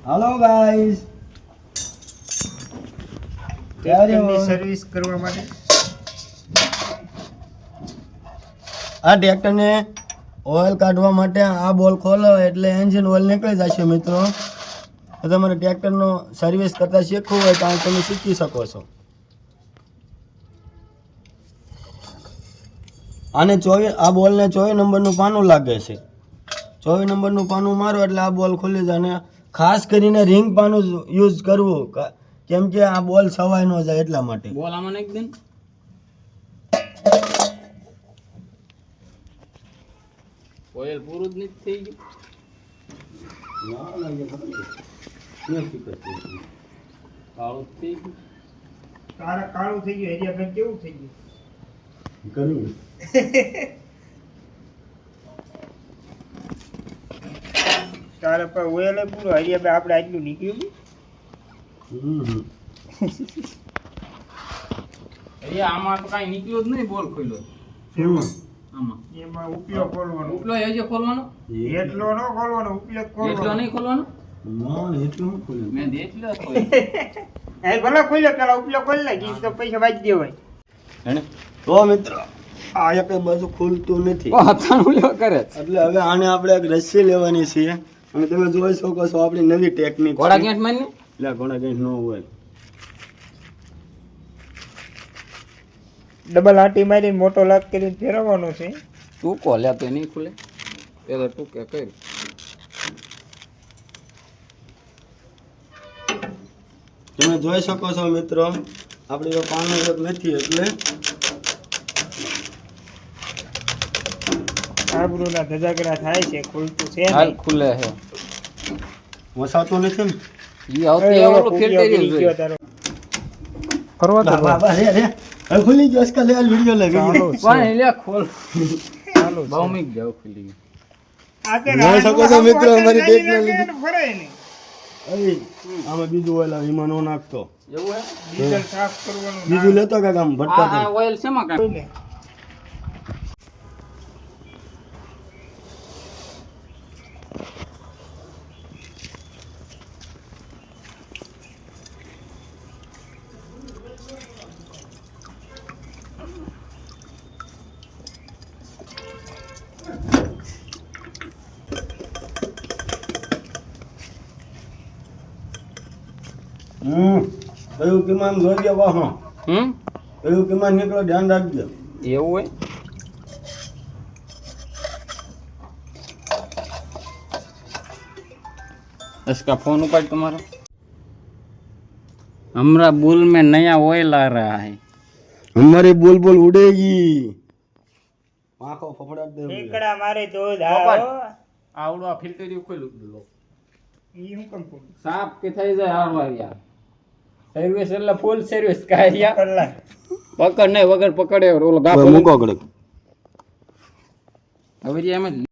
Hello guys ટ્રેક્ટરની service કરવા માટે આ ટ્રેક્ટરને ઓઇલ કાઢવા માટે આ બોલ ખોલો એટલે એન્જિન ઓઇલ નીકળી જશે મિત્રો. તો તમારે ટ્રેક્ટરનો સર્વિસ કરતા શીખવું હોય તો તમે શીખી શકો છો. આને 24 આ બોલને 24 નંબરનું પાનું લાગે છે. 24 નંબરનું પાનું મારો એટલે આ બોલ ખુલી જાય. અને ખાસ કરીને રિંગ પાનું યુઝ કરવું કેમ કે આ બોલ સવાય ન જાય એટલા માટે. બોલ આમાં નાખી દે. ઓઇલ પૂરું જ નથી થઈ ગયું. કાળું થઈ ગયું. કાળું થઈ ગયું. હરિયાભાઈ કેવું થઈ ગયું? કર્યું તારે પર ઓઇલ પૂરો. હરિયાભાઈ આપણે આટલું નીકળ્યું. આમાં તો કાંઈ નીકળ્યું જ નહીં. બોલ ખોલ્યો આમાં. એમાં ઉપયોગ ખોલવાનો. ઉપલો હજી ખોલવાનો. એટલો ન ખોલવાનો, ઉપયોગ એટલો ખોલવાનો. નહીં ખોલવાનો. એટલું ખોલ્યું મેં એટલો જ ખોલ્યો. એ ભલે ખોલ્યો, પેલા ઉપયોગ ખોલી નાખી તો પૈસા વાંચી દેવાય. તો મિત્રો આ એક બાજુ ખુલતું નથી કરે એટલે હવે આને આપણે એક રસ્સી લેવાની છે. અને તમે જોઈ શકો છો આપણી નવી ટેકનિક. ઘોડા ક્યાં મારી એટલે ઘોડા કંઈ ન હોય. ડબલ આંટી મારીને મોટો લાગ કરીને ફેરવવાનો છે. ટૂંકો લે તો નહીં ખુલે. પેલા ટૂંકે કર્યું. તમે જોઈ શકો છો મિત્રો આપણે તો પાનું એક નથી એટલે આબરૂના ધજાગરા થાય છે. ખુલતું છે હાલ નહીં. ખુલે છે. વસાતું નથી ને. ઈ આવતી ઓલું ફેર કરી ગયો જોઈએ. તારો. ફરવા તો બાબા રે રે હવે ખુલી ગયો અસકા લે વિડિયો લે ચાલો. પણ લે ખોલ. ચાલો બહુ મીક જાવ ખુલી ગયું. આ કે જોઈ શકો છો મિત્રો અમારી ટેકનોલોજી. ફરે નહીં. અરે આમાં બીજું ઓઇલ આવે એમાં નો નાખતો. એવું હે? ડીઝલ સાફ કરવાનું બીજું લેતો કાક આમ ભટકા આ ઓઇલ શેમાં કાઢ? ને. કયું કિમાન જોઈ વાહો હમ કયું કિમાન નીકળો ધ્યાન રાખજો. એવું હોય? इसका फोन ऊपर तुम्हारा. हमरा बुल में नया ऑयल आ रहा है. हमारी बुलबुल उड़ेगी. आंखों फफड़ाट दे. ઠેકડા મારે તો આવડો ફિલ્ટર ખોલ્યું લો. ઈ હું કેમ બોલું? સાફ કે થઈ જાય હારવાર યાર. સર્વિસ એટલે ફૂલ સર્વિસ કાય યાર. કલાક. પકડ નહીં વગર પકડે ઓલો ગા મૂકો ગળે. હવે એમ જ